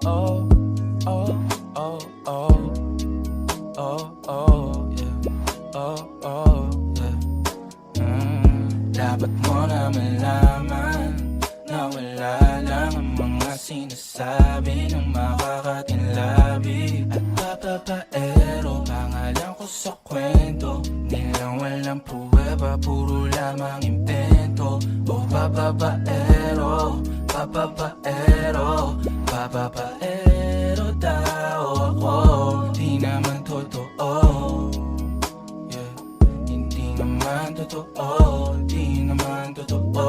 oh, oh, oh, oh, oh, oh, yeah, oh, oh, yeah. Dapat mo na malaman na wala lang ang mga sinasabi ng makakatinlabi at papapaero. Pangalan ko sa kwento, nilang walang pruweba, puro lamang impento. O papapaero, papapaero, papapaero daw ako. Di naman totoo, yeah. Hindi naman totoo, di naman totoo.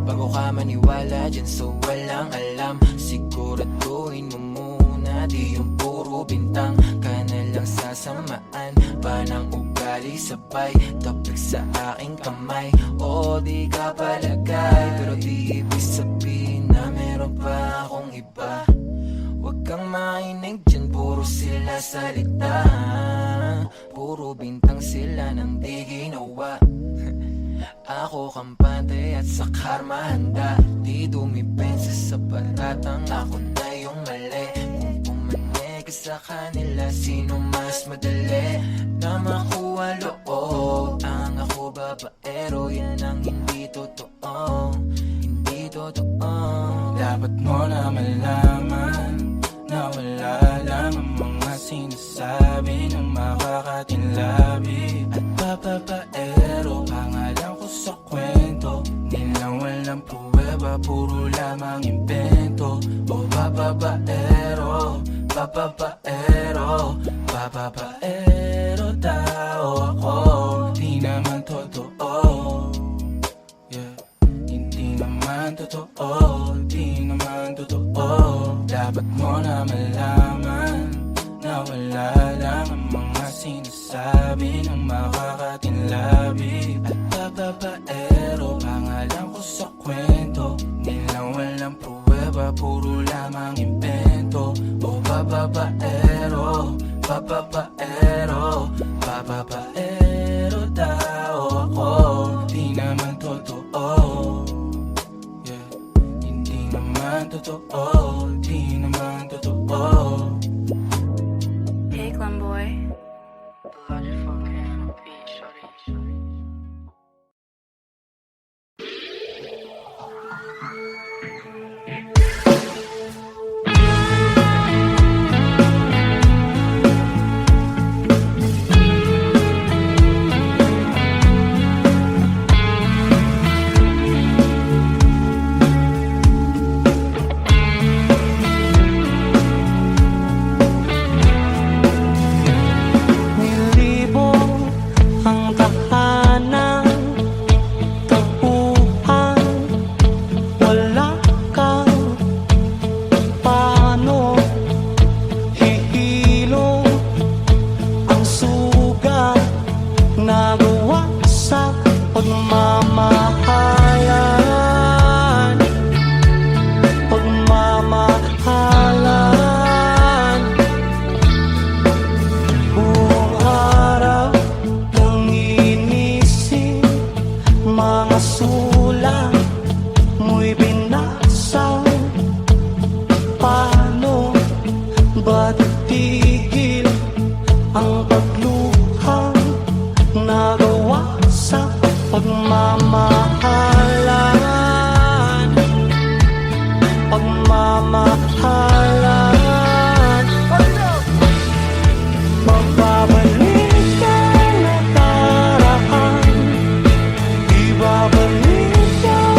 Bago ka maniwala dyan so walang alam, siguraduhin mo muna di yung puro bintang ka na lang sasamaan pa ng ugali sabay tapik sa aking kamay. O di ka palagay pero di ibig sabihin na meron pa akong iba. Huwag kang mainig dyan, puro sila salita, puro bintang sila nang di ginawa. Ako kampante at sa karma handa, di dumipensa sa patatang ako na yung mali. Kung pumanig ka sa kanila, sino mas madali na makuha loob? Ang ako babaero, yan ang hindi totoo, hindi totoo. Dapat mo na malaman na wala lang ang mga sinasabi ng makakatinlabi at papapaero. Pangalan ko sa kwento, nilang walang pruweba, puro lamang impento. O papapaero, papapaero, papapaero daw ako. Di naman totoo, yeah. Hindi naman totoo, di naman totoo. Dapat mo na malaman na wala lang ang mga sinasabi ng makakatinlabi at papapaero. Pangalan ko sa kwento, nilang walang pruweba, puro lamang impento. O papapaero, papapaero, papapaero daw ako. Di naman totoo, yeah. Hindi naman totoo, di naman totoo. Hey, Clem boy. Ibabalik ka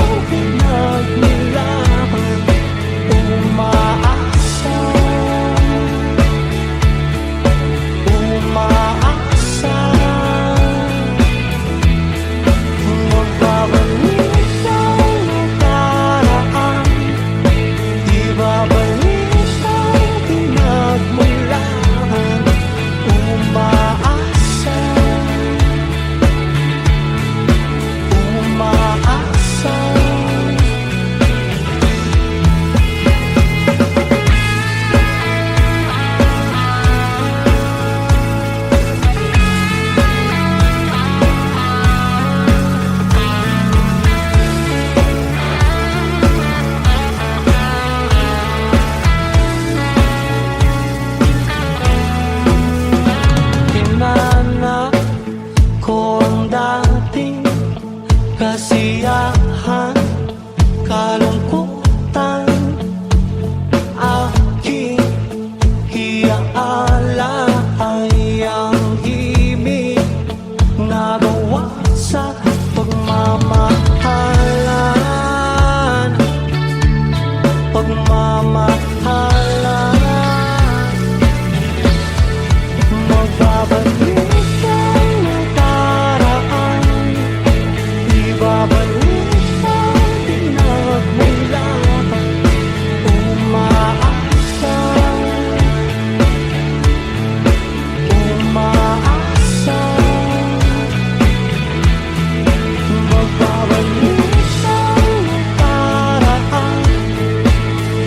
kasiyahan, kalungkutan, aking hiyaala ay ang himig na gawa sa pagmamahalan, pagmamahalan. Magbabalik ang nakaraan, ibabalik ang pinagmulan. Umaasa, umaasa. Magbabalik ang nakaraan,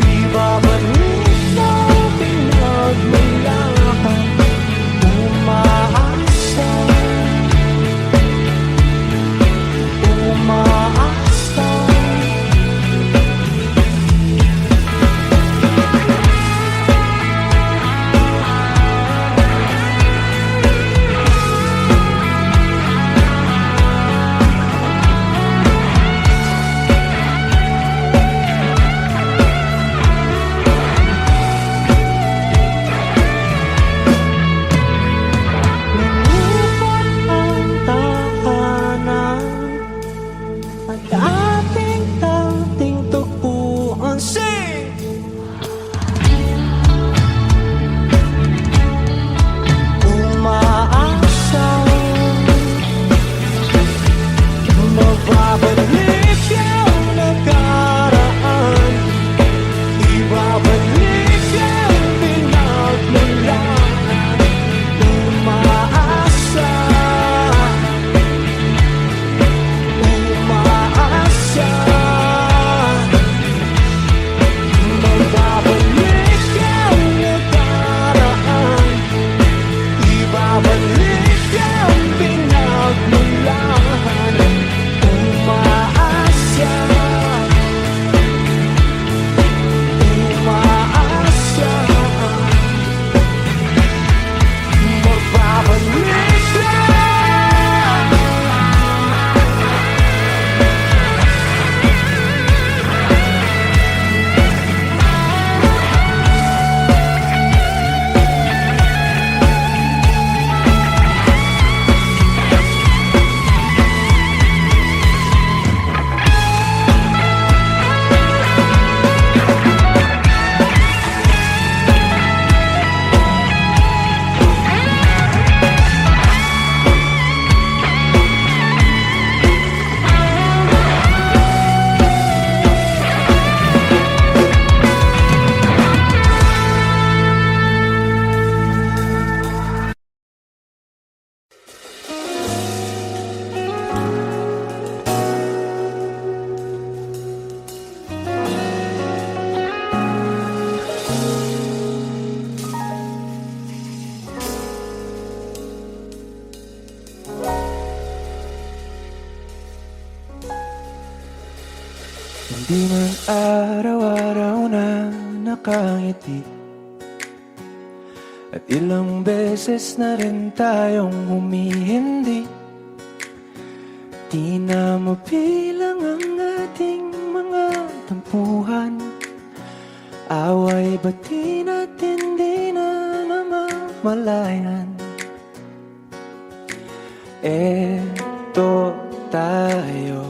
ibabalik ang pinagmulan. Umaasa, umaasa. Lumipot ang tahanan at ating dating tagpuan. Sing! Umaasa, magbabalik ang nakaraan, ibabalik ang pinagmulan. Umaasa, umaasa. Magbabalik ang nakaraan, ibabalik ang pinagmulan. Umaasa, umaasa. Magbabalik lang. Hindi man araw-araw na nakangiti, at ilang beses na rin tayong humihindi. Di na mabilang ang ating mga tampuhan, away bati natin di na namamalayan. Eto tayo,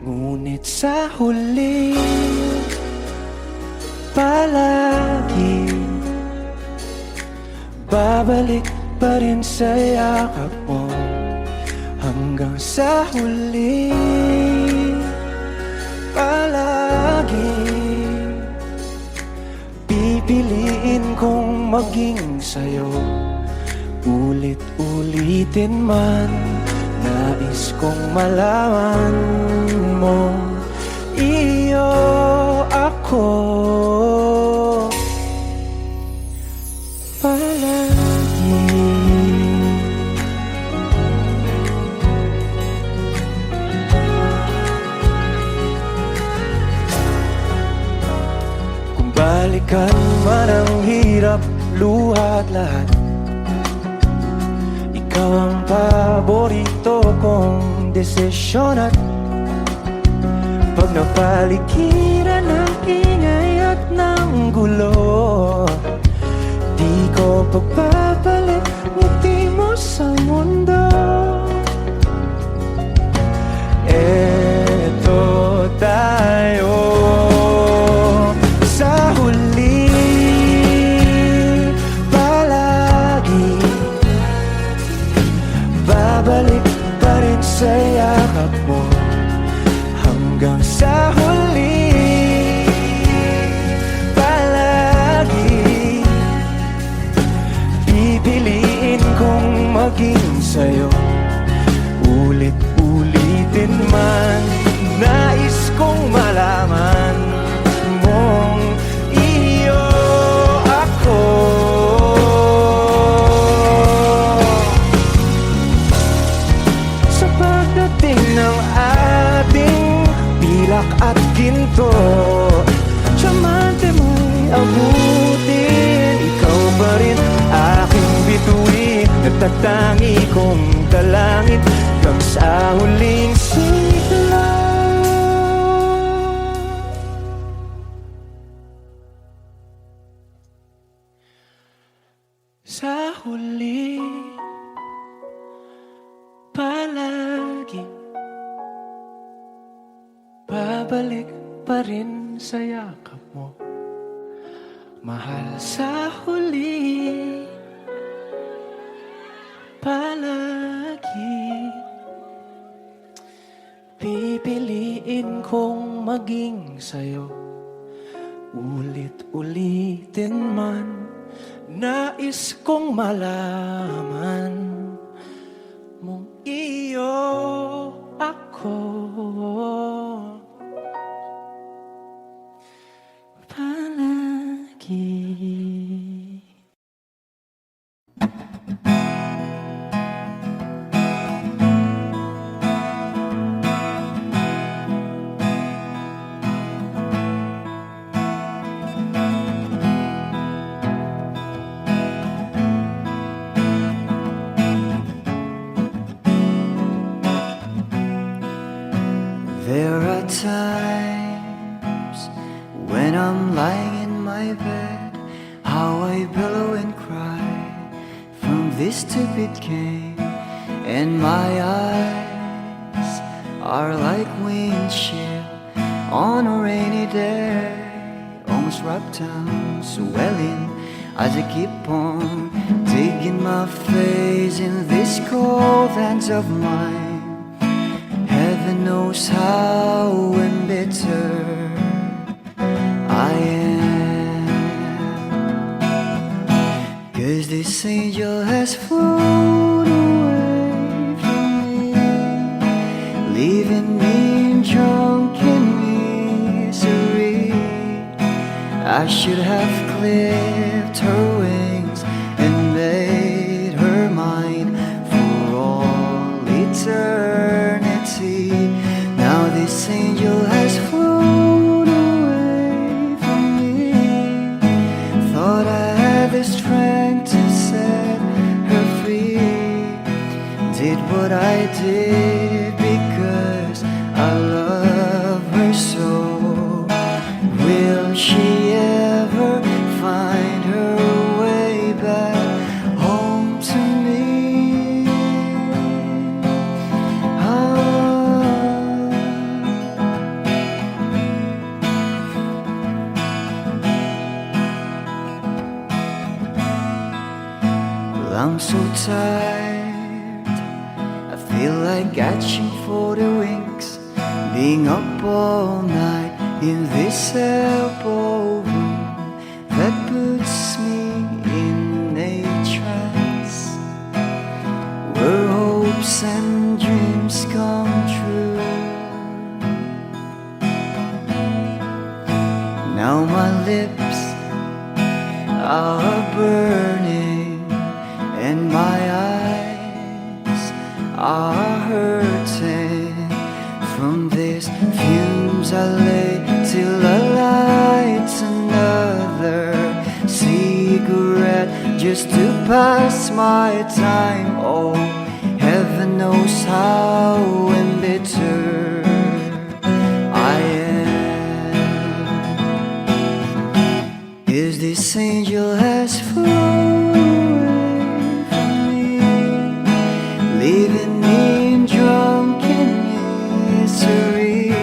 ngunit sa huli palagi babalik pa rin sa yakap mo. Hanggang sa huli palagi pipiliin kong maging sa'yo. Ulit-ulitin man, nais kong malaman mo, iyo ako palagi. Kung balikan man ang hirap, luha at lahat, ikaw ang paborito kong desisyon at pag napaligiran ng ingay at ng gulo, di ko pagbabalik ngiti mo sa mundo. Eto tayo sa huli, palagi babalik pa rin sa yakap mo. Hanggang sa huli, palagi pipiliin kong maging sa'yo. Ulit-ulitin man, nais kong malaman mong iyo ako. Sa pagdating ng ating pilak at ginto, tiyamante mo'y abutin. Ikaw pa rin aking bituin, nagtatangi kong dalangin hanggang sa huling sigla. Sa huli, palagi babalik pa rin sa yakap mo. Mahal, sa huli, palagi pipiliin kong maging sa'yo. Ulit-ulitin man, nais kong malaman mong iyo ako. Palagi. There are times when I'm lying in my bed, how I billow and cry from this stupid game, and my eyes are like windshield on a rainy day, almost wrapped down, swelling as I keep on digging my face in these cold hands of mine. Heaven knows how embittered I am, 'cause this angel has flown away from me, leaving me in drunken misery. I should have clipped her wings and made her mine for all eternity. Now this angel has flown away from me. Thought I had the strength to set her free. Did what I did because I love her so. Will she ever find her way back home to me? Well, I'm so tired, I feel like catching for the wings, being up all night in this elbow room that puts me in a trance, where hopes and dreams come true. Now my lips are burning and my eyes are hurting from these fumes I lay till I light another cigarette just to pass my time. Oh, heaven heaven knows how embittered I am. Is this angel has flown away from me, leaving me in drunken misery?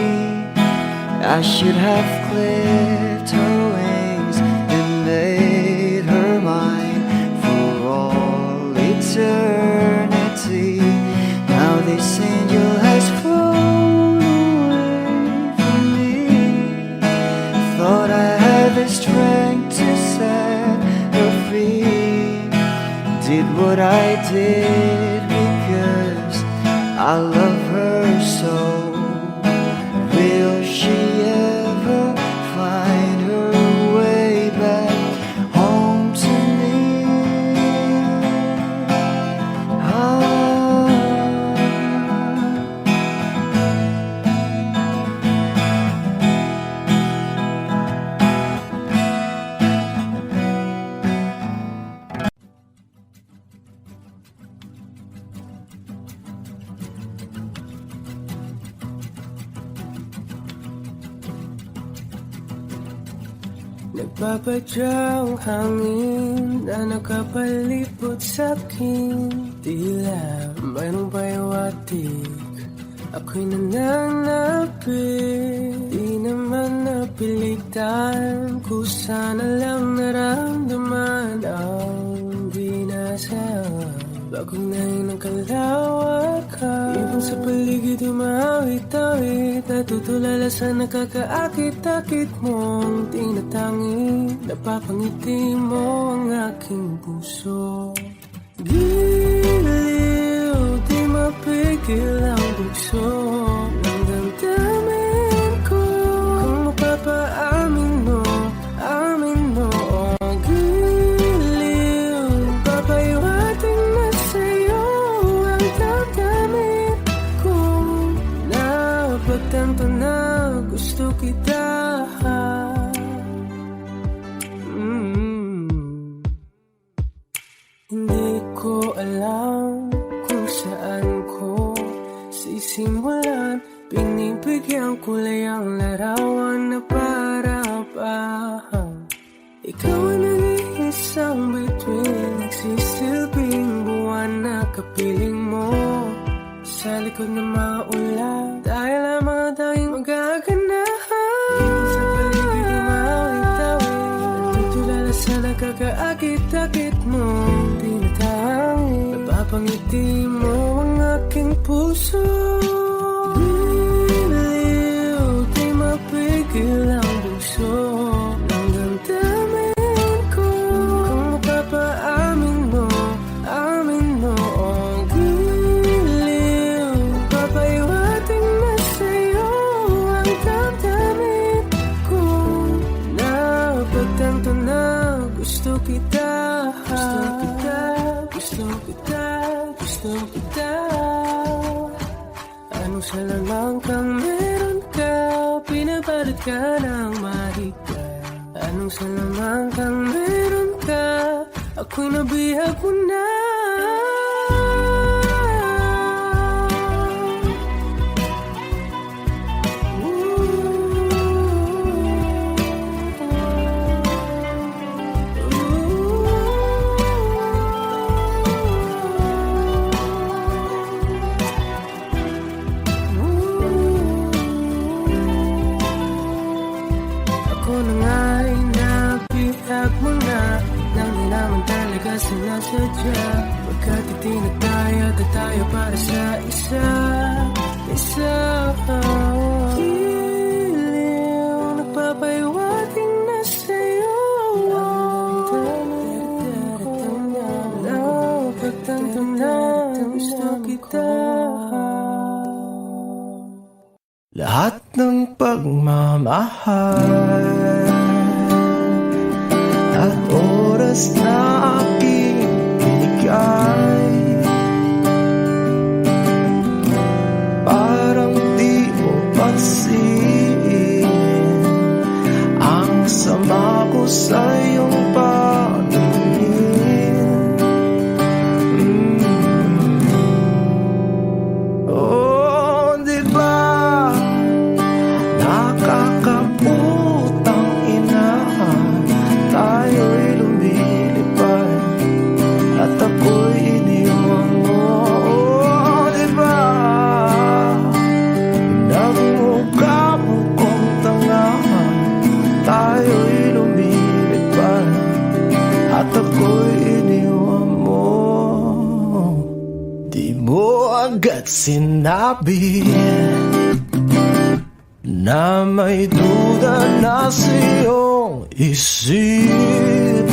I should have clipped her wings and made her mine for all eternity. Now this angel has flown away from me. Thought I had the strength to set her free. Did what I did because I love her so. Will she ever find her way back home to me? Nagpapadyang hangin na nakapalipot sa'kin. Tila mayroong payawatig, ako'y nananapit. Di naman napilitan, kusana lang naramdaman ang di nasa bagong nahin ng kalawakan. Ibang sa paligid umawit-awit, natutulala sa nakakaakit-akit mong tinatangi. Napapangiti mo ang aking puso. Giliw, di mapigil ang bugso ng damdamin ko. Kung mapapaamin mo, amin mo. Giliw, papaiwating na sa'yo ang damdamin ko. Napagtanto na gusto kita. Hindi ko alam kung saan ko sisimulan. Pinibigyan kulay ang larawan na para pa ikaw ang nag-iisang bituin, nagsisilbing buwan na kapiling mo. Sa likod ng mga ulan, tayo lamang tayong magaganahan. Sa paligid ng mawit-awit, natutulala sa nakakaakit-akit mo. Napapangiti mo ang aking puso. Giliw, di mapigil ang bugso ng damdamin ko. Kung mapapaamin mo, amin mo. Giliw, papaiwating na sa'yo ang damdamin ko. Napagtanto na gusto kita. Gusto kita, gusto kita. Anong salamang kang meron ka, pinapalit ka ng mahika. Anong salamang kang meron ka, ako'y nabihag mo na. Sinasadya, pagkat itinataya tayo para sa isa. Giliw, nagpapaiwating na sa'yo napagtanto na gusto kita. Lahat ng pagmamahal at oras na aking binigay, parang di mo pansin ang sama ko sa iyong paningin. at sinabi na may duda na sa iyong isip.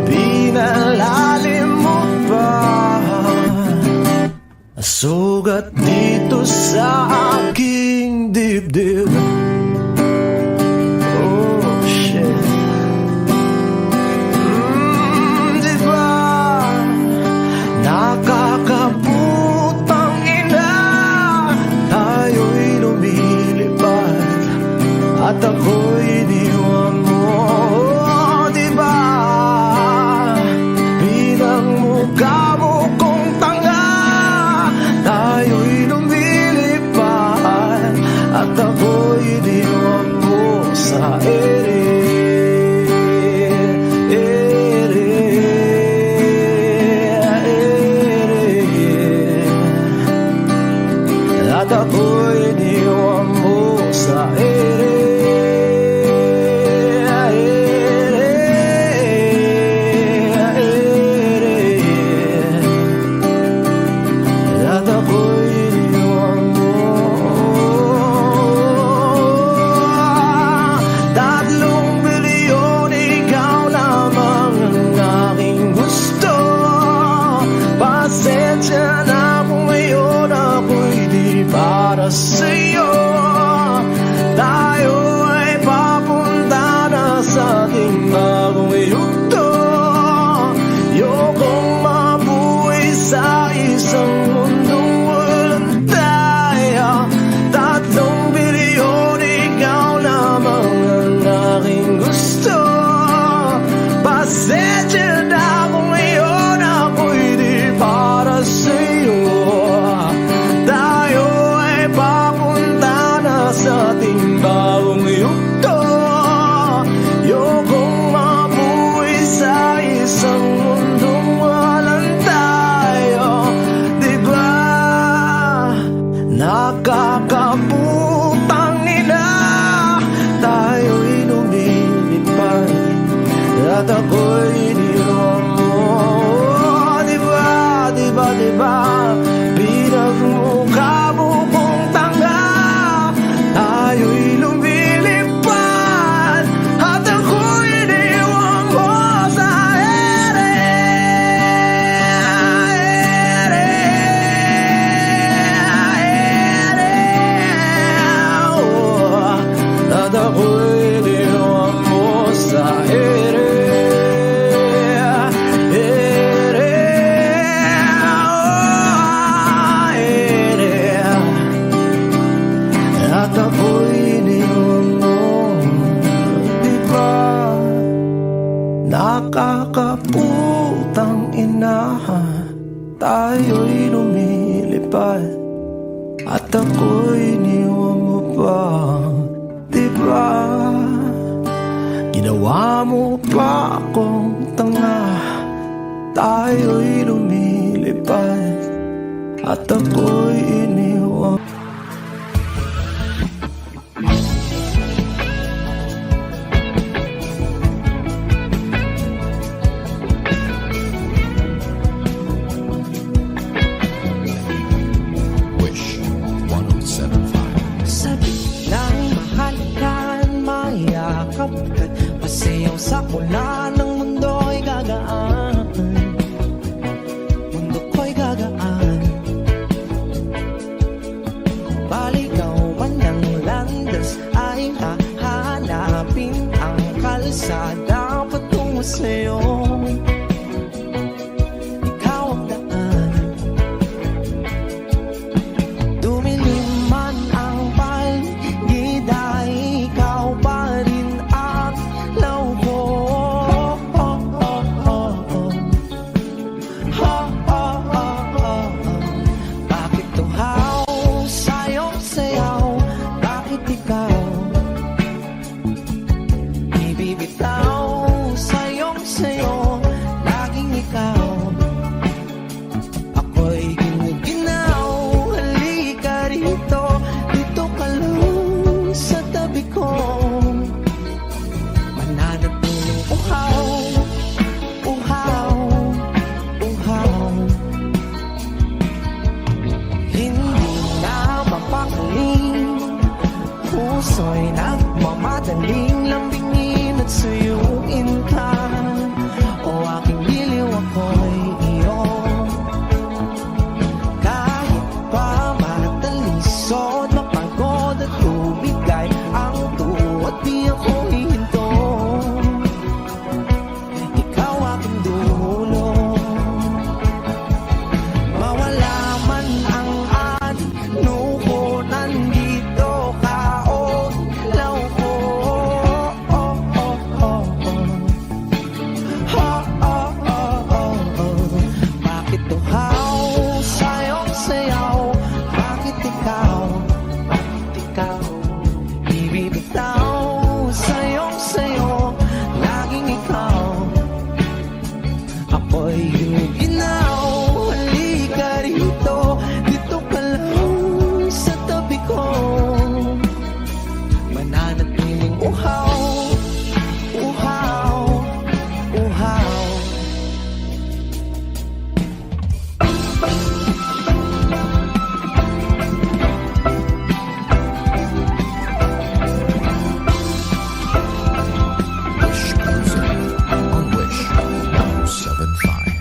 Pinalalim mo pa sugat dito sa aking dibdib. Oh shit. Diba nakakaputang ina, tayo'y lumilipad at ako'y iniwan mo. Oh, diba pinagmukha mo kong tanga, tayo'y lumilipad at ako'y iniwan mo sa ere. At ako'y iniwan mo sa ere. At ako'y iniwan mo. 3 bilyon, ikaw lamang ang aking gusto. Pasensya na kung ngayon ako'y di para sa'yo. Tayo ay papunta na sa ating bagong yugto. Ayokong mabuhay sa isang mundong walang tayo. 3 bilyon, ikaw lamang ang aking gusto. Pasensya na kung ngayon ako'y di para sa'yo. Tayo ay papunta na sa ating bagong yugto. Ayokong mabuhay sa isang mundong walang tayo. Diba nakakaputang ina, tayo'y lumilipad at ako'y iniwan mo. Diba, diba, diba pinagmukha mo kong tanga, tayo'y lumilipad at ako'y iniwan mo sa ere. At ako'y iniwan mo sa ere. At ako'y iniwan mo. Diba nakakaputang ina, tayo'y lumilipad at ako'y iniwan mo pa. Diba ginawa mo pa akong tanga, tayo'y lumilipad at ako'y iniwan. Wish 1075. Sabi ng mahalikan, mayakap ka't pasayaw sa mula ng mundo'y gagaan. Mundo ko'y gagaan. Baligaw man ng landas ay hahanapin ang kalsada patungo sa'yo. Ikaw ang daan. Dumilim man ang paligid ay ikaw pa rin ang law ko. Bakit tuhaw sa'yo sayaw? Bakit ikaw ibibitaw sa'yong sayo? Laging ikaw. Ako'y giniginaw. Halika rito, dito ka lang sa tabi ko. Mananatiling uhaw, uhaw, uhaw. puso'y nagmamadaling lambingin at suyuin ka. O aking giliw, ako'y iyo. Kahit pa matalisod, mapagod at tumigay ang tuwa, di ako hihinto. Ikaw aking dulo. Mawala man ang ano ko, nandito ka, oh, ilaw ko. Oh, oh, oh, oh. Oh, oh, oh, oh, oh. Bakit tuhaw sa'yong sayaw? Bakit ikaw? Bakit ikaw? Ibibitaw sa'yong sayo, laging ikaw. Ako'y ginaw, halika rito, dito ka lang sa tabi ko. Mananatiling uhaw, uhaw, uhaw. On Wish 1075.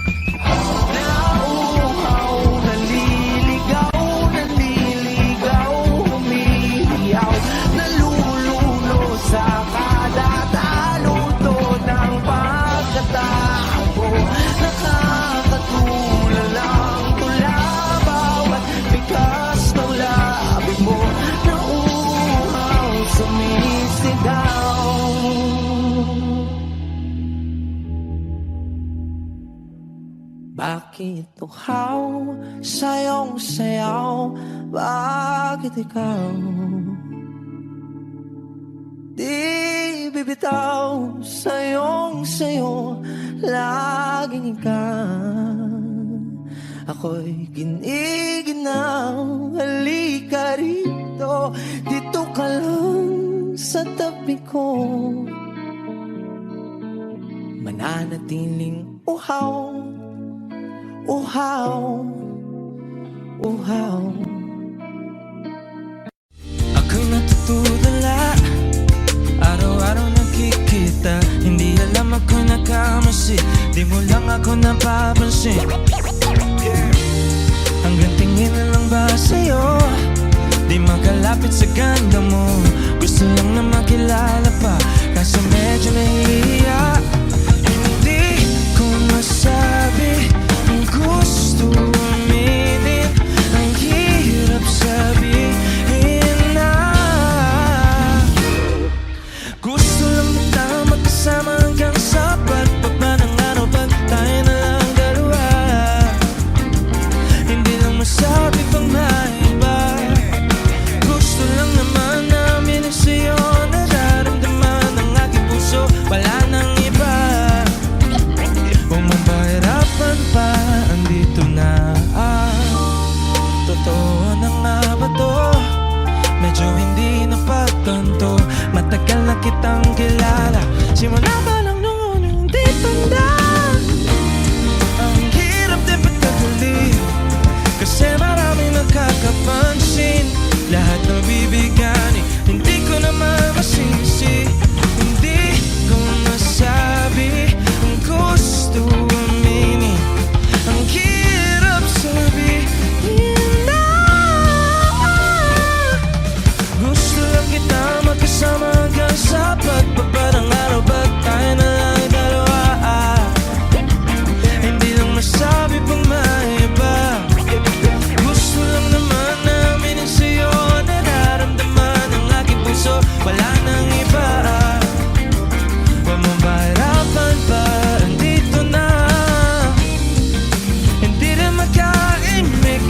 Nauuhaw, naliligaw, naliligaw, humihiyaw, nalululo sa kada taluto ng pagkatao. Nakakatulala ang tula, bawat bigas ng labi mo, nauuhaw, sumisigaw. Bakit tuhaw sa'yong sayaw? Bakit ikaw di bibitaw sa'yong sayo, laging ikaw. Ako'y giniginaw, halika rito, dito ka lang sa tabi ko. Mananatiling uhaw, uhaw, uhaw. Ako'y natutulala, araw-araw nakikita. Hindi alam ako nakamasi, di mo lang ako napapansin. Hanggang tingin na lang ba sa'yo, di makalapit sa ganda mo. Gusto lang na makilala pa, kaso medyo nahihiya. Hindi ko masabi ang gusto aminin, ang hirap sabihin na gusto lang kita magkasama hanggang sa pagpagman ng araw, pag tayo na lang dalawa. Hindi lang masabi pang maiba, gusto lang naman namin ang sa'yo, nararamdaman ng aking puso, wala nang iba. Huwag mong pahirapan pa, andito na. Totoo na nga ba to? Medyo hindi napagtanto, matagal na kitang kilala, simula pa lang noon hindi tanda. Ang hirap din pagkakuli, kasi marami nakakapansin. Lahat ng bibigani, hindi ko naman masisi. Hindi ko masabi ang gusto aminin, ang hirap sabihin na gusto lang kita magkasama hanggang sa pagbaba ng araw, ba't tayo na lang dalawa? Hindi lang masabi pang maiba, gusto lang naman namin ang sa'yo, nararamdaman ng aking puso, wala nang iba. Huwag mong pahirapan pa, andito na. Hindi rin makaimik,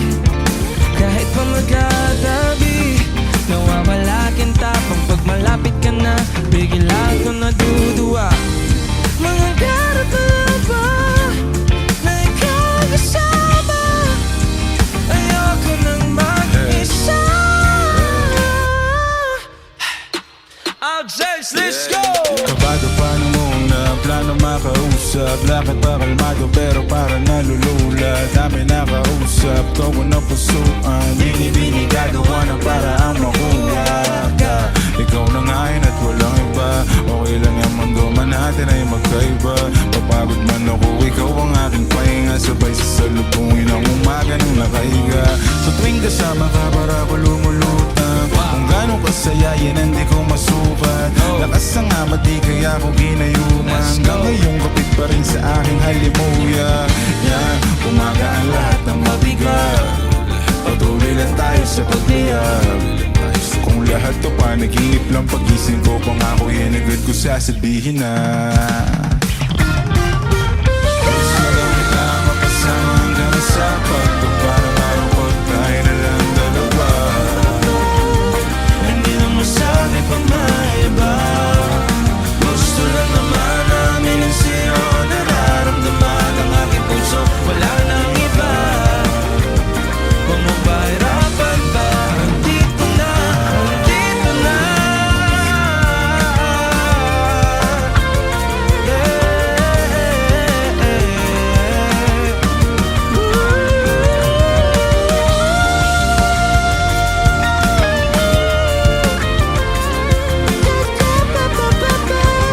kahit pa magkatabi, nawawala aking tapang pag malapit ka na, bigla ko naduduwa. Mga garap na ba na ikaw kasama, ayoko nang mag-isa. James, let's go! Kabado pa nung una, plano makausap. Lakad pa kalmado pero para nalulula. Dami nakausap, ko na pusuan. Bini-bini gagawa ng para ang mahula ka. Ikaw sa iba. Papagod man ako, ikaw ang aking pahinga. Sabay sasalubungin ang umaga nang nakahiga. Sa tuwing kasama ka para ko lumulutang. Kung gano'ng kasaya yan hindi ko masukat. Lakas ang ama di kaya ko ginayuma. Hanggang ngayong kapit pa rin sa aking halimuya. Yan, umaga ang lahat ng mabigat. Patuloy lang tayo sa pagbiyag. Kung lahat to panaginip lang, pagising ko pangako yan agad ko sasabihin na gusto lang kita mapasama hanggang sa pagto. Para marupot tayo na lang dalawa. Hindi na masabi pa maiba. Gusto lang naman namin ang sa'yo. Nararamdaman ang aking puso, wala nang iba. Huwag mo pahirapan pa. Andito na, andito na.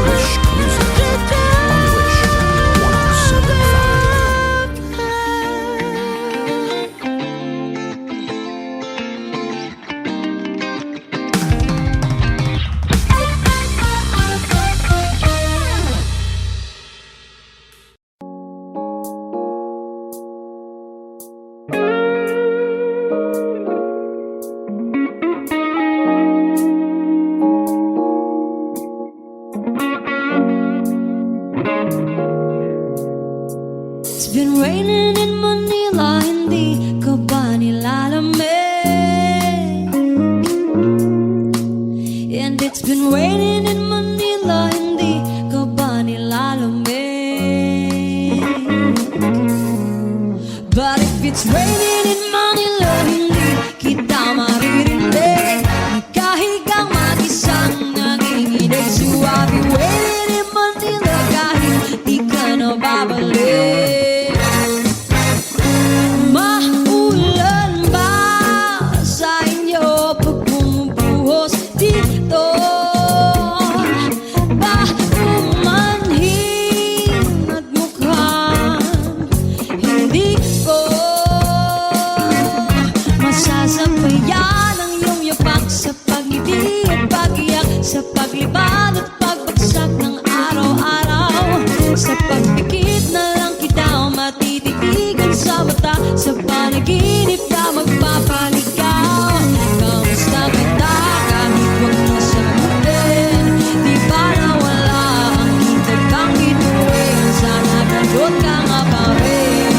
Wish Cruiser on Wish 1075. It's been raining in Manila, hindi ka ba nilalamig? And it's been raining in Manila, hindi ka ba nilalamig? But if it's raining in Manila, hindi kita maririnig. Nagkahigang mag-isang nanginginig. So I'll be waiting in Manila kahit di ka na babalik. Maulan ba sa inyo pag bumubuhos dito? Ba umanhin at mukhang hindi ko masasabayan ang iyong yapak sa pag-ibig at pag-iyak, sa paglibad at pagbagsak ng araw-araw. Sa pagpikit na lang kita matititigan sa mata, sa panaginip na magpapaligaw. Kamusta kita kahit huwag na sagutin? Di ba nawala ang hintag kang bituin? Sana ganun ka nga pa rin.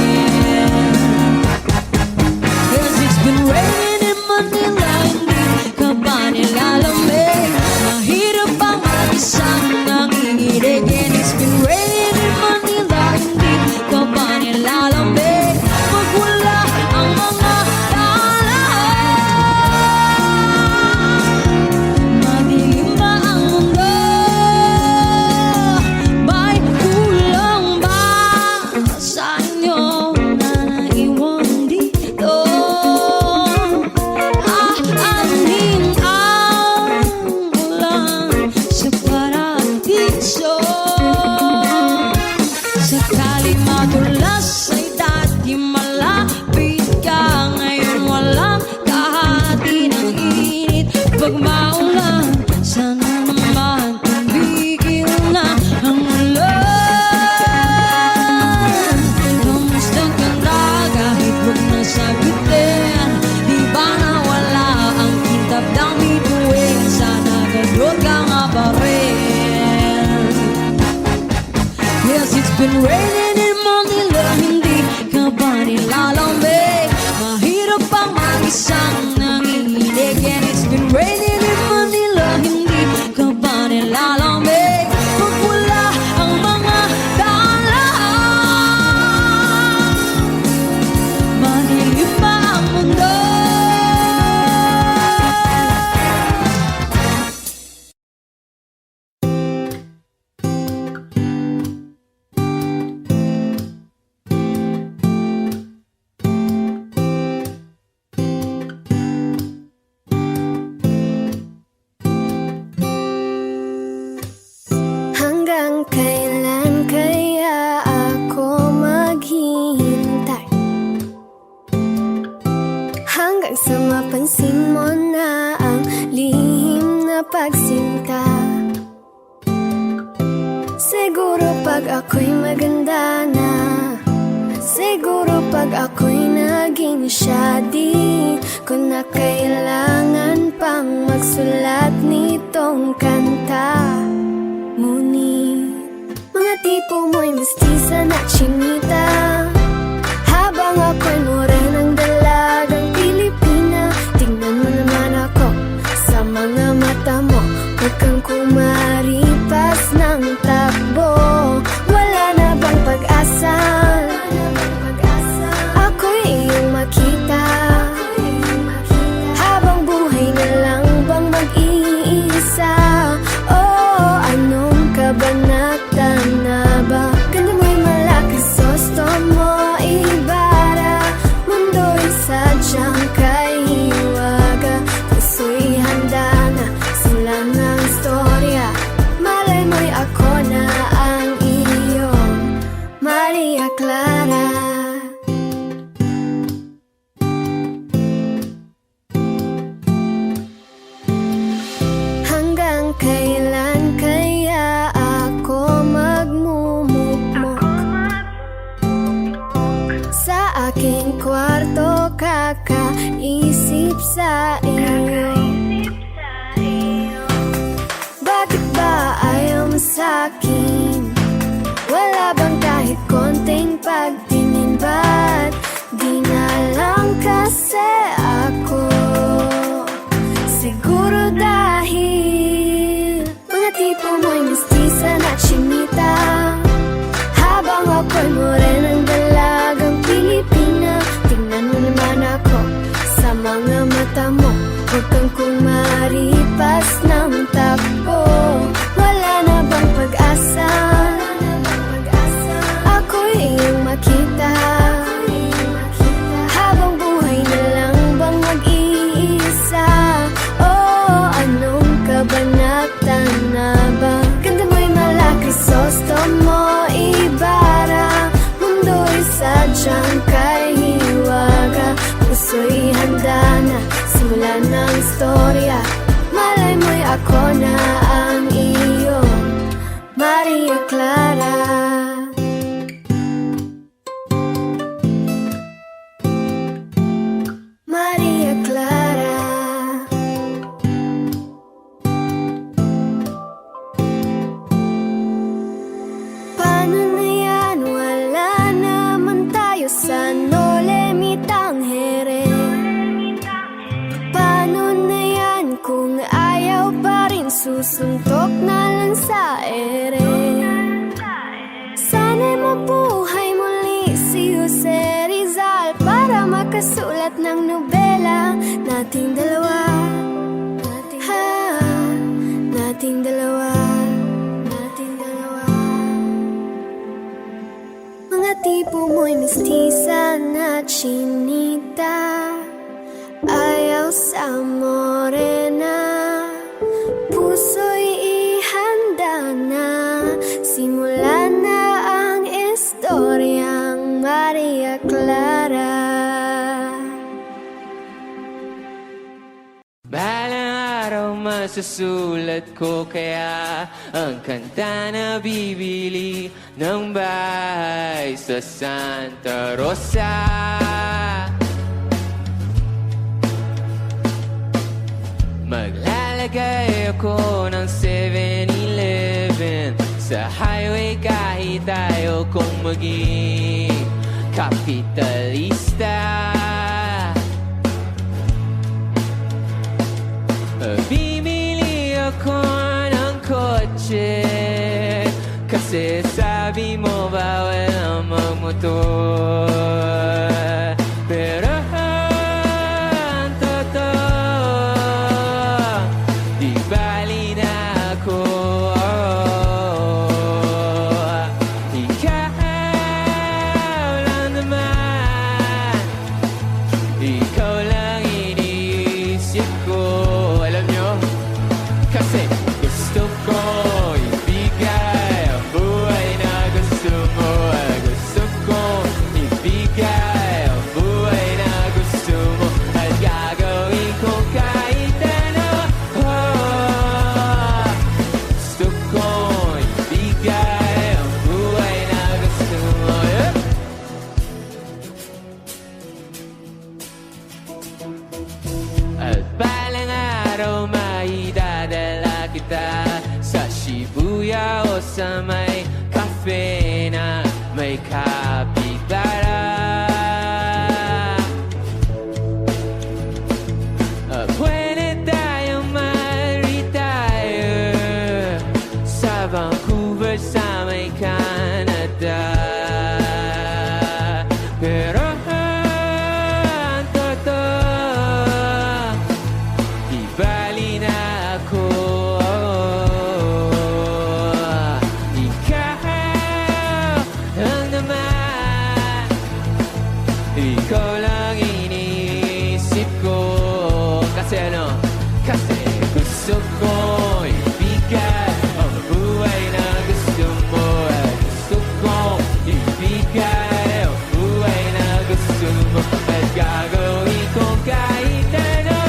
'Cause it's been raining in Manila, hindi ka ba nilalamig? Mahirap bang mag-isang nanginginig? And it's been raining in Manila, hindi ka ba nilalamig? Pag wala ang mga daan, madilim na ang mundo. May kulang ba sa inyo na naiwan dito? Aanhin ang ulan sa paradiso. Sakali madulas ay dati malapit ka. Ngayon walang kahati ng init. Pag maulan, sana naman tumigil na ang ulan. Kamusta ka na kahit huwag na sagutin? Di ba nawala ang kintab ng bituin? Sana ganun ka nga pa rin. Yes, it's been raining in Manila, hindi ka ba nilalamig? Mahirap bang mag-isang nanginginig? And it's been raining in Manila, hindi ka ba nilalamig? Pag wala ang mga daan, madilim pa ang mundo. pagsinta. Siguro pag ako'y maganda na, siguro pag ako'y naging siya, di ko na kailangan pang magsulat nitong kanta. Ngunit mga tipo mo'y mestiza na chinita, habang ako'y morenang dalagang Pilipina. Tingnan mo naman ako sa mga mata mo, huwag kang kumaripas ng takbo. Wala na bang pag-asa? Ako'y iyong makita, habang buhay na lang bang mag-iisa? Oh, anong kabanata na ba? Ganda mo'y malaki, gusto mo ibara, mundo'y sadyang kay hiwaga. Puso'y handa na, sila ng istorya. Malay mo'y ako na ang iyong Maria Clara. Hanggang kailan kaya ako magmumukmok sa aking kwarto, kakaisip sa iyo? Bakit ba ayaw mo sa'kin? Wala bang kahit konting pagtingin? Ba't di na lang kasi ako? Siguro dahil mga tipo mo'y mestiza na chinita, habang ako'y morenang dalagang Pilipina. Tingnan mo naman ako sa mga mata mo, huwag kang kumaripas ng takbo. Wala na bang pag-asa? Ako'y iyong makita, habang buhay na lang bang mag-iisa? Oh, anong kabanata na ba? Ganda mo'y malaki, gusto mo ibara, mundo'y sadyang kay hiwaga. Puso'y handa na, simula ng istorya. Malay mo'y ako na ang iyong Maria Clara. Maria Clara. Paano na yan? Wala naman tayo sa no limitang here. Paano na yan kung ayaw pa rin? Susuntok na lang sa ere. Sana'y mabuhay muli si Jose Rizal para makasulat ng nobela nating dalawa. Ha, nating dalawa. Nating dalawa. Mga tipo mo'y mestiza na chinita, ayaw sa morena. Puso'y ihanda na, simula na ang istoryang Maria Clara. Balang araw masusulat ko kaya ang kanta na bibili ng bahay sa Santa Rosa. Maglalagay ako ng 7-Eleven sa highway kahit ayaw kong maging kapitalista. Bimili ako ng kotse kasi sabi mo bawal ang magmotor. Pero ang totoo, di bali na ako. Ikaw lang naman, ikaw lang iniisip ko. Alam nyo, kasi gusto ko ibigay ang buhay na gusto mo. Gusto ko ibigay araw maidadala kita sa Shibuya o sa may cafe na may kapitbahay. Pwede tayong ma-retire sa Vancouver sa may Canada. Pero ang totoo, di bali na ako. Ikaw lang naman, ikaw lang iniisip ko. Kasi ano? Kasi gusto ko ibigay ang buhay na gusto mo. At gusto ko ibigay ang buhay na gusto mo. At gagawin ko kahit ano.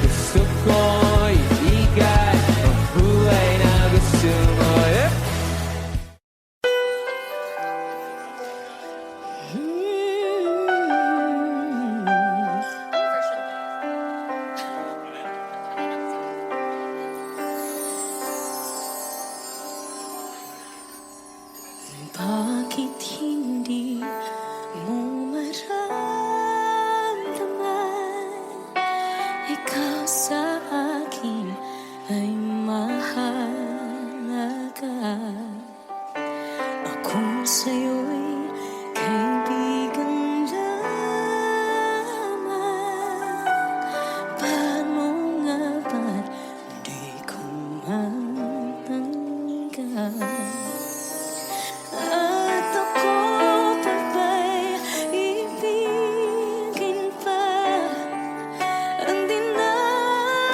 Gusto ko ibigay ang buhay na gusto mo. Bakit hindi mo maramdaman ikaw sa akin ay mahalaga? Ako sa'yo'y kaibigan lamang. Paano nga ba't di ko matanggap? At ako pa ba'y ibigin pa? Ang dinadala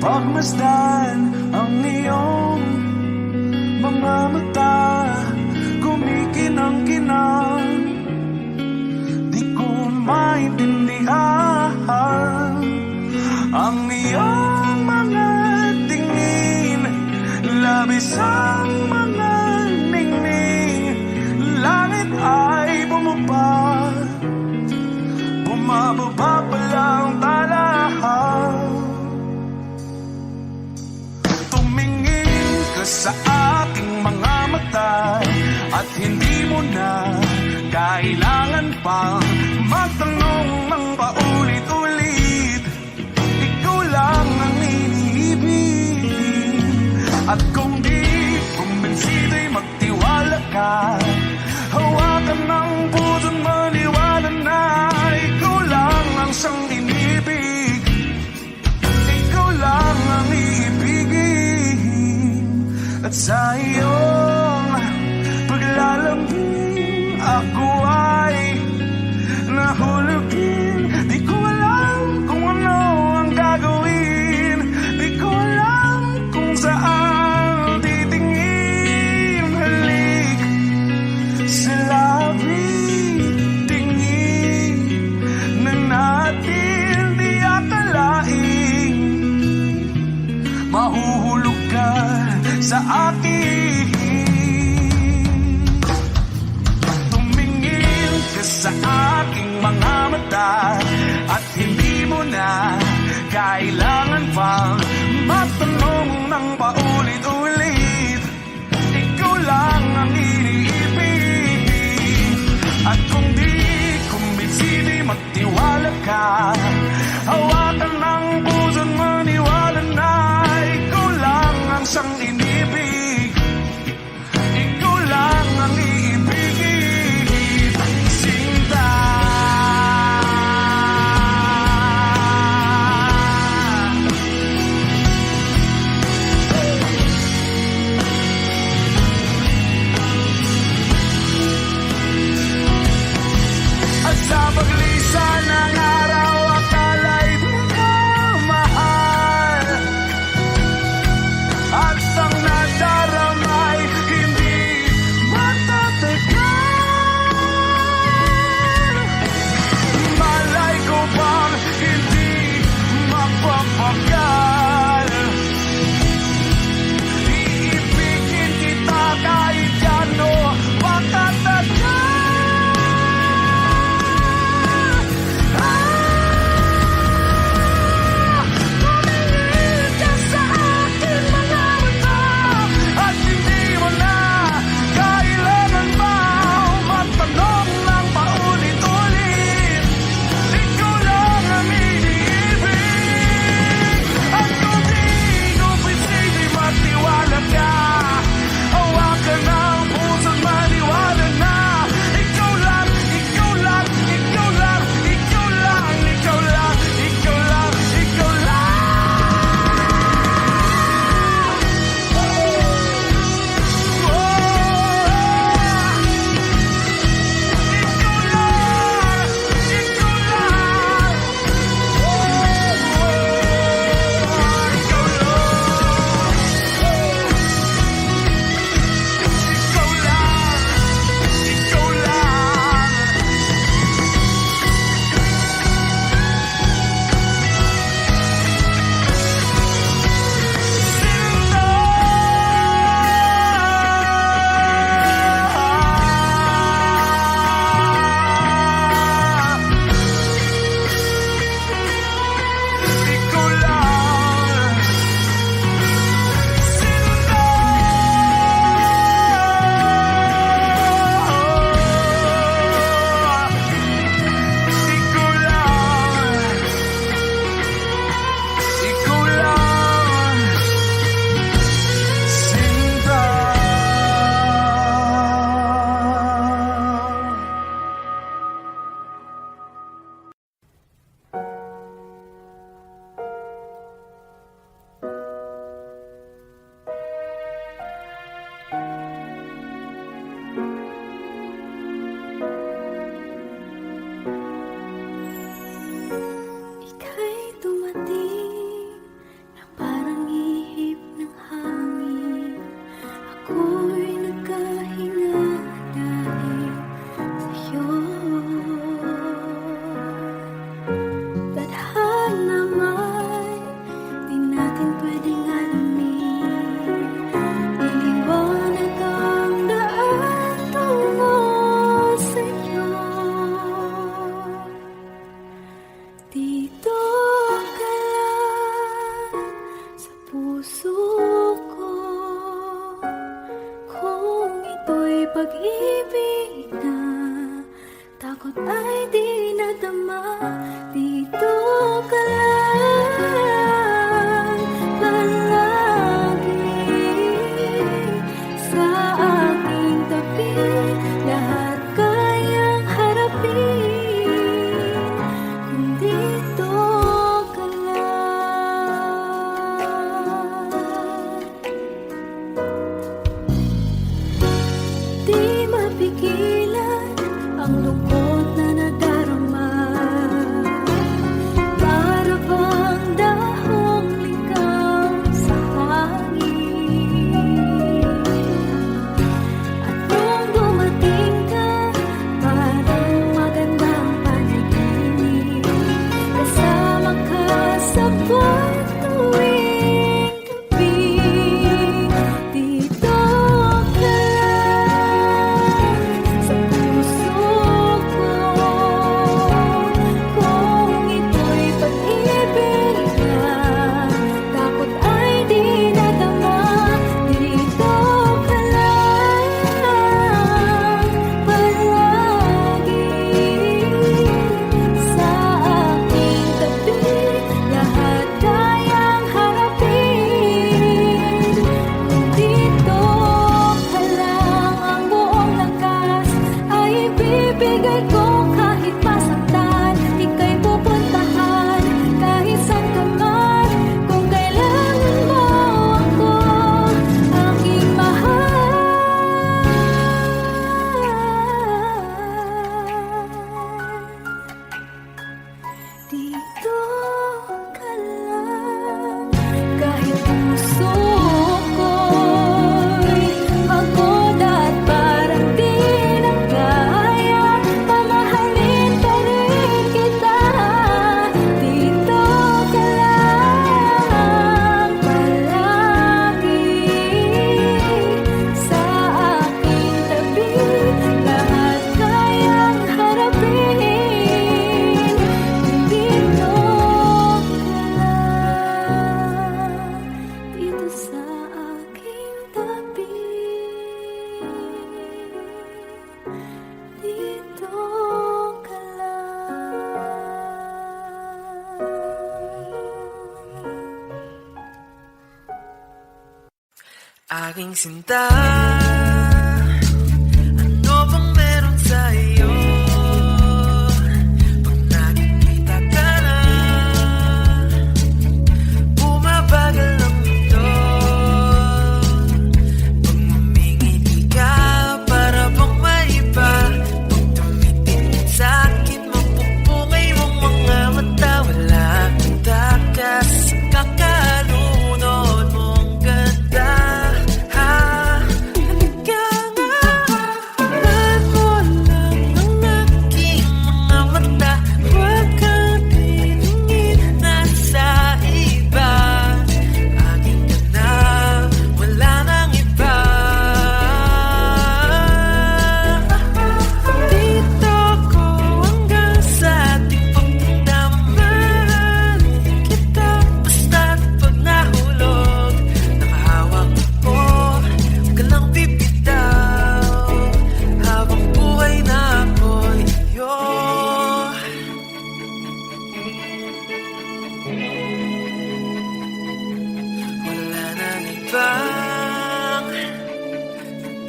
Pagmasdan ang iyong mga mata, kumikinang-kinang. Di ko maintindihan ang iyong mga tingin, labis ang mga ningning. Langit ay bumaba, bumababa pa lang tala. Tumingin ka sa aking mga mata at hindi mo na kailangan pang magtanong ng paulit-ulit. Ikaw lang ang iniibig, at kung di kumbinsido'y magtiwala ka. Hawakan ng puso't maniwala na ikaw lang ang siyang inibig. Ikaw lang ang iibigin, at sa iyong paglalambing ako ay nahulugin. Di ko alam kung ano ang gagawin, di ko alam kung saan titingin. Halik sa labi, tingin na natin di akalain. Mahuhulog ka sa akin. Tumingin ka sa aking mga mata at hindi mo na kailangan pang magtanong ng paulit-ulit. Ikaw lang ang iniibig, at kung di kumbinsido'y magtiwala ka. Hawakan ng puso't maniwala na ikaw lang ang siyang inibig. Ikaw lang ang iibigin, Sinta. At sa paglisan ng araw, Dito ka lang sa puso ko. Kung ito'y pag-ibig na, takot ay di nadama. Dito ka lang palagi sa aking tabi. Lahat kayang harapin kung dito ka lang. Di mapigilan ang lungkot na nadarama. Para bang dahong ligaw sa hangin. At nung dumating ka, parang magandang panaginip. Kasama ka sa buwan tuwing gabi. Dito ka lang sa puso ko. Kung ito'y pag-ibig na, takot ay di nadama. Dito ka lang palagi sa aking tabi. Lahat kayang harapin kung dito ka lang. Ang buong lakas ay ibibigay ko kahit masaktan. Ika'y pupuntahan kahit saan ka man. Kung kailangan mo ako, aking mahal. Dito ka lang kahit puso ko'y pagod at parang di na kaya. Mamahalin pa rin kita. Dito ka lang palagi sa aking tabi. Lahat kayang harapin kung dito ka lang. Dito sa aking tabi. Dito ka lang. Aking sinta, ano bang meron sa'yo? Pag nakikita ka na, bumabagal ang mundo. Pag ngumingiti ka, para bang maiba. Pag tumitingin sa'kin, mapupungay mong mga mata. Wala kang takas, kakalunod mong ganda.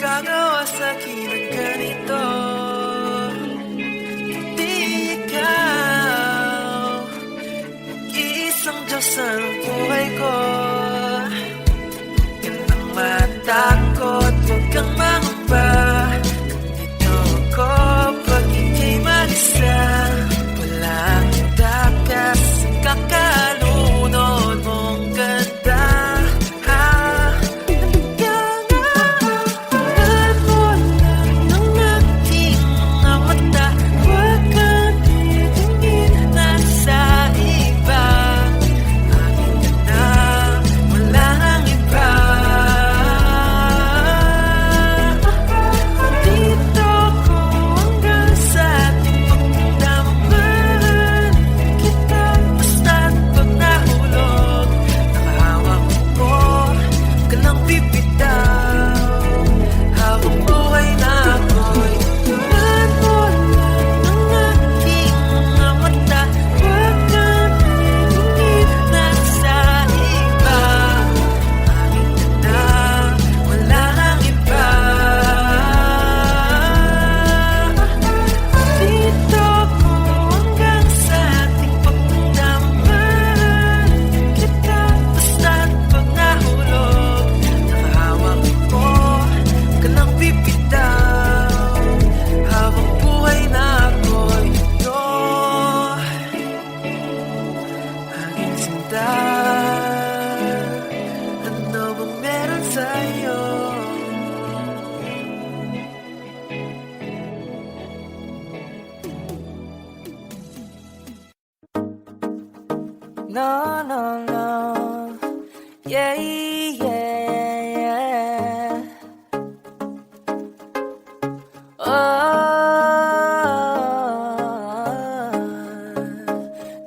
Gagawa sa'kin ng ganito. Hindi ikaw iisang Diyos ang buhay ko. Huwag ka nang matakot, huwag kang mangamba. Nandito ako pag ika'y mag-isa. Walang takas, kakalunod mong ganda. kita. Ano bang meron sa'yo? No, no, no. Yeah, yeah, yeah. Oh,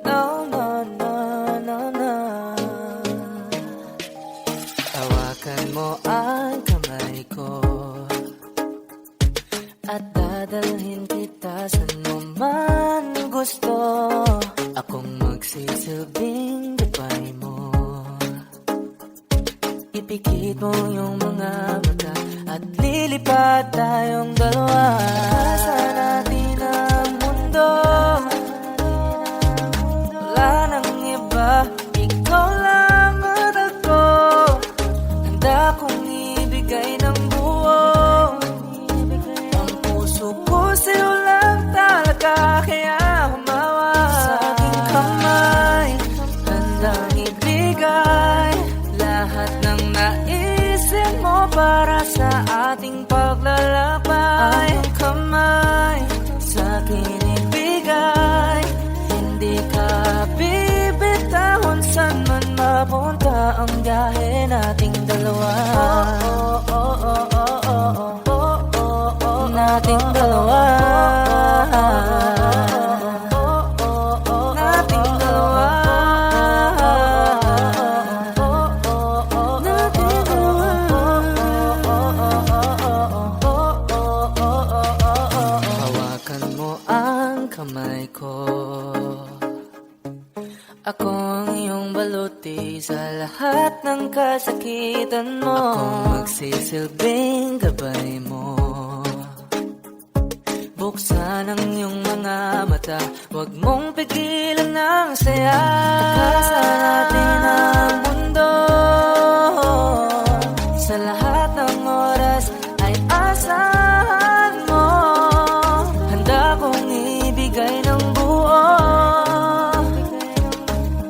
no, no, no, no, no. Hawakan mo ang kamay ko at dadalhin kita saan mo man gusto. Akong magsisilbing gabay mo. Ipikit mo yung mga mata at lilipad tayong dalawa sa natin ang mundo. Wala nang iba, ikaw lang at ako. Handa kong ibigay ng buo. Ang puso ko sa'yo lang talaga, kaya humawa sa aking kamay. Handang ibigay lahat ng naisip mo para sa ating paglalakbay. Ang kamay sa akin ibigay, hindi ka bibitahon saan man mapunta ang biyahe nating dalawa. Nating dalawa. Nating dalawa. Hawakan mo ang kamay ko. Ako ang iyong baluti sa lahat ng kasakitan mo. Akong magsisilbing gabay mo. Buksan ang iyong mga mata, huwag mong pigilan ang saya. Sa natin ang mundo, sa lahat ng oras ay asahan mo. Handa kong ibigay ng buo,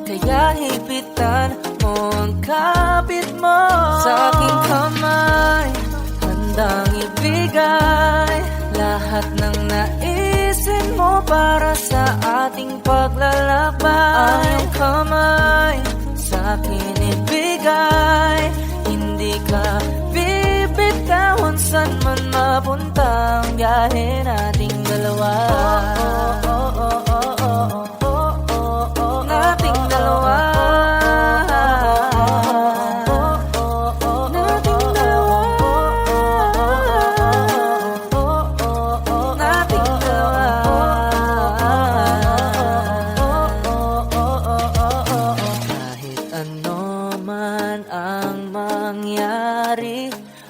kaya hipitan mo ang kapit mo sa aking kamay. Handang ibigay lahat ng naisip mo para sa ating paglalakbay. Ang iyong kamay sa akin ibigay, hindi ka bibitahon saan man mapunta ang biyahe nating dalawa. Nating dalawa.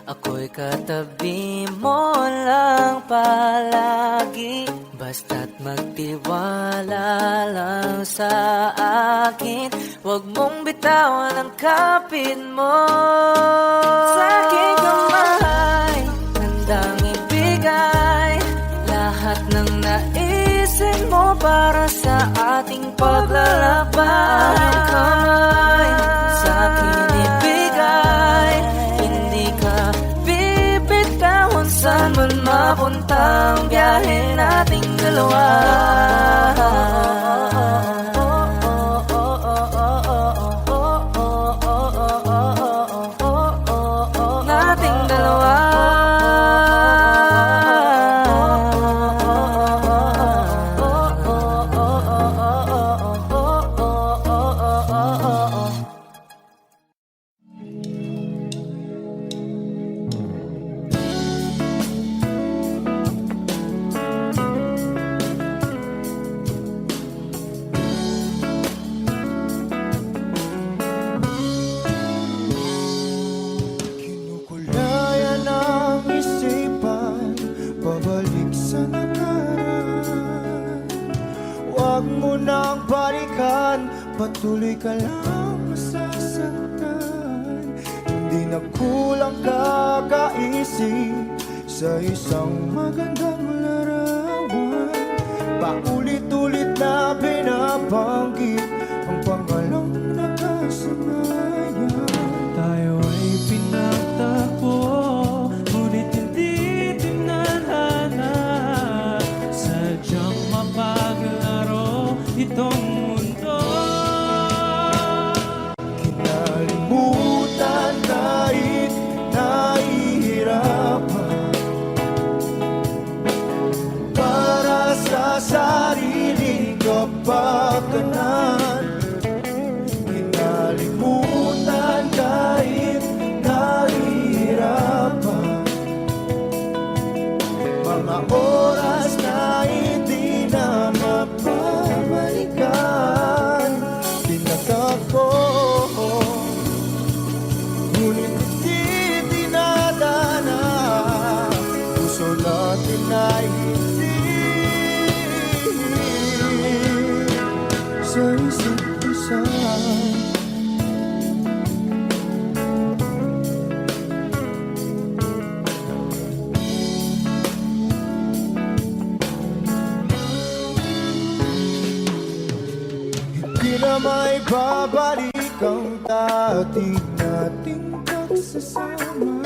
Ako'y katabi mo lang palagi. Basta't magtiwala lang sa akin. Huwag mong bitawan ang kapit mo sa aking kamay. Handang ibigay lahat ng naisip mo para sa ating paglalakbay. Ang kamay sa akin ibigay, hindi ka bibitahon saan man mapunta ang biyahe nating dalawa. Nating dalawa. Kinukulaya ng isipan, pabalik sa nakaraan. Huwag mo nang balikan, patuloy ka lang masasaktan. Hindi na kulang kakaisip sa isang magandang larawan. Paulit-ulit na binabanggit ang pangalang isa. Di na may babalik ang dati nating pagsasama.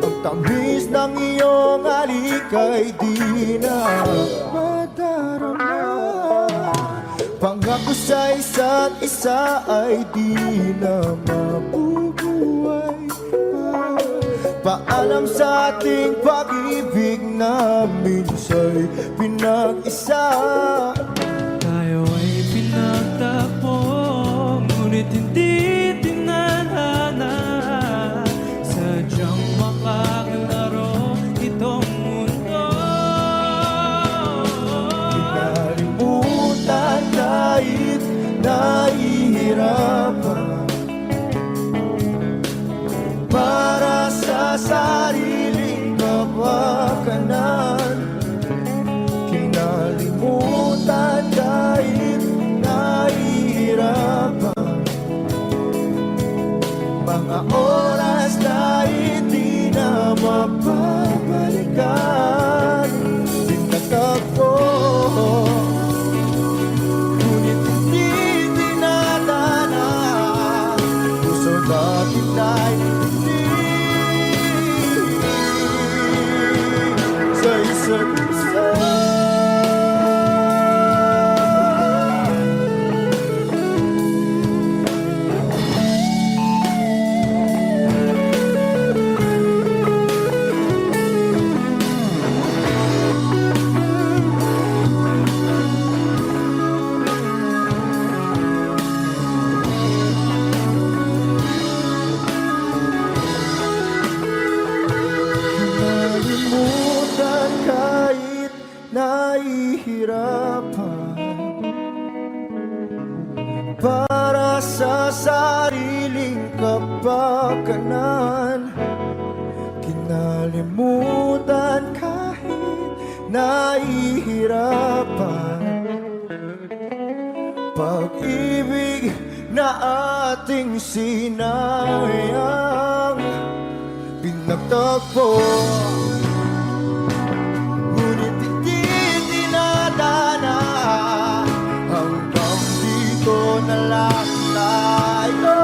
Ang tamis ng iyong halik ay di na madarama. Pangako sa isa't isa ay di na mabubuhay pa. Paalam sa ating pag-ibig na minsa'y pinag-isa. Tayo ay pinagtapos, ngunit hindi tinadhana. Sadyang makaglaro itong mundo. Kinalimutan kahit nahihirapan para sa sariling kapakanan. Kinalimutan kahit nahihirapan mga oras na hindi na mapabalikan. Tinatagpo, ngunit hindi dinadana. Puso natin ay hindi sa isa't isa. Kinalimutan kahit nahihirapan para sa sariling kapakanan. Kinalimutan kahit nahihirapan pag-ibig na ating sinayang. Pinagtagpo, ngunit hindi dinadana. Hanggang dito na lang tayo.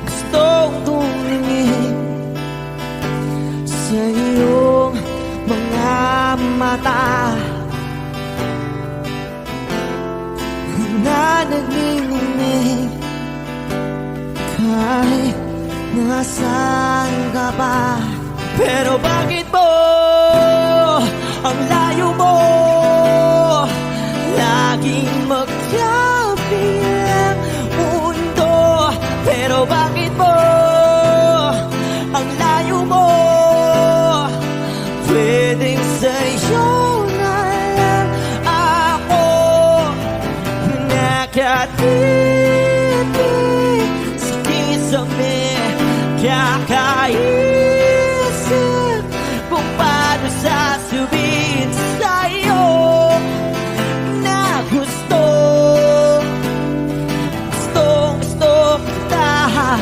Gustong tumingin sa iyong mga mata na nagniningning kahit nasaan ka pa. Pero bakit mo ang layo mo laging magkabilang mundo? Pero bakit mo ang layo mo pwedeng sa'yo na lang ako nakatipid sa kisame. Kakaisip kung paano sasabihin sa'yo na gustong kita.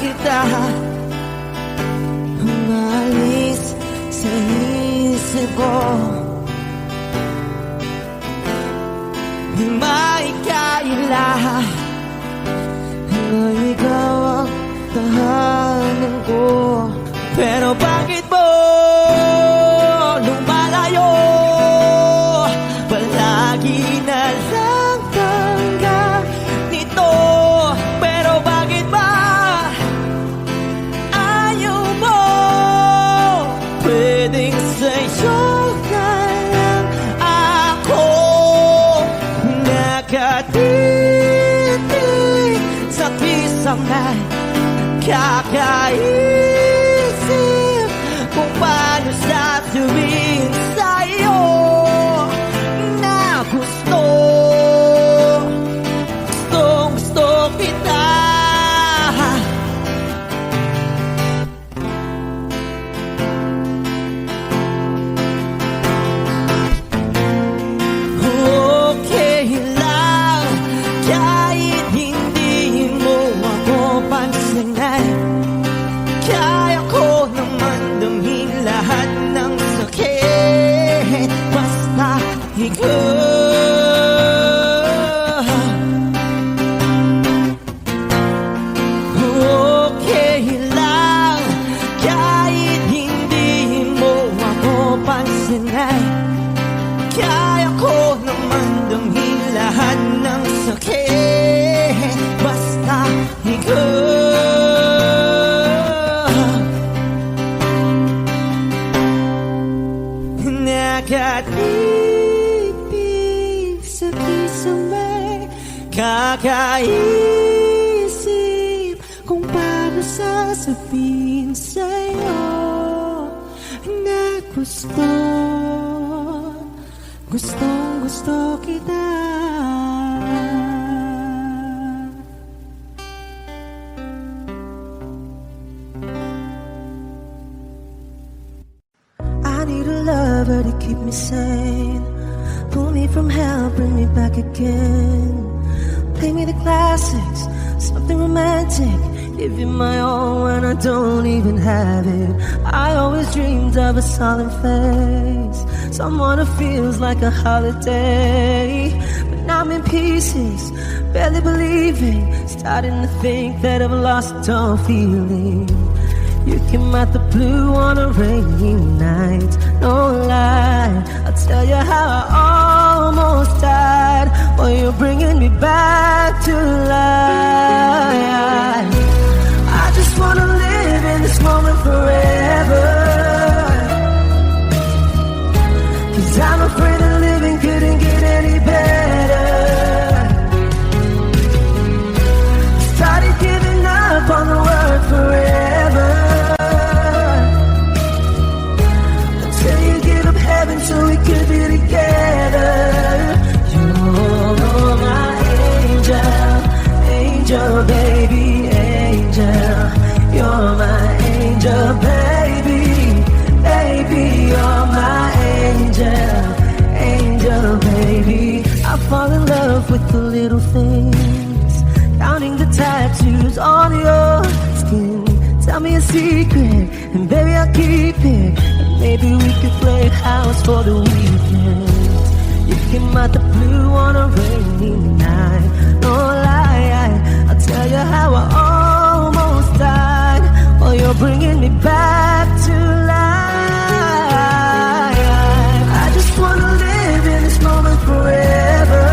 kita umalis sa isip ko. Di maikaila na ikaw ang tahanan ko. Pero bakit mo lumalayo? Palagi na lang tanggap nito. Pero bakit ba ayaw mo? Pwedeng sa'yo na lang ako nakatitig sa pisang na kakaisip kung paano sasabihin sa'yo na gusto kita. Okay lang kahit hindi mo ako pansinin. Kaya ko naman damhin lahat ng sakit basta ikaw. Okay lang kahit hindi mo ako pansinin. Kaya ko naman damhin lahat ng sakit basta ikaw. Nakatipig sa kisang may kakaisip kung paano sasabihin sa'yo na gustong kita. I need a lover to keep me sane. Pull me from hell, bring me back again. Play me the classics, something romantic. Give you my all when I don't even have it. I always dreamed of a solemn face, someone who feels like a holiday. But now I'm in pieces, barely believing, starting to think that I've lost all feeling. You came out the blue on a rainy night, no lie. I'll tell you how I almost died, while you're bringing me back to life. I just wanna live in this moment forever, 'cause I'm afraid that living couldn't get any better. Started giving up on the word forever, so we could be together. You're my angel, angel, baby, angel. You're my angel, baby, baby. You're my angel, angel, baby. I fall in love with the little things, counting the tattoos on your skin. Tell me a secret, and baby I'll keep it. Maybe we could play house for the weekend. You came out the blue on a rainy night, no lie. I'll tell you how I almost died, while you're bringing me back to life. I just wanna live in this moment forever,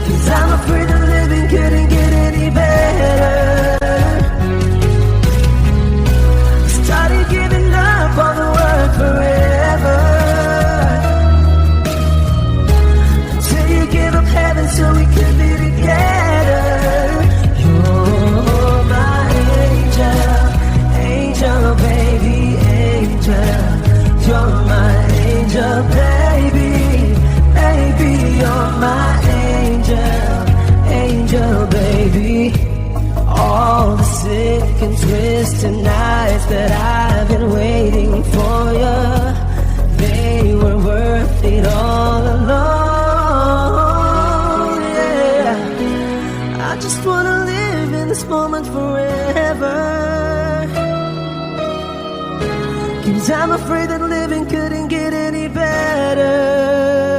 'cause I'm afraid that living couldn't get any better. On the word forever, until you give up heaven so we could be together. You're my angel, angel, baby, angel. You're my angel, baby, baby. You're my angel, angel, baby. All the sick and twisted nights that I've been waiting for you, they were worth it all alone. Yeah, I just wanna live this moment forever. 'Cause I'm afraid that living couldn't get any better.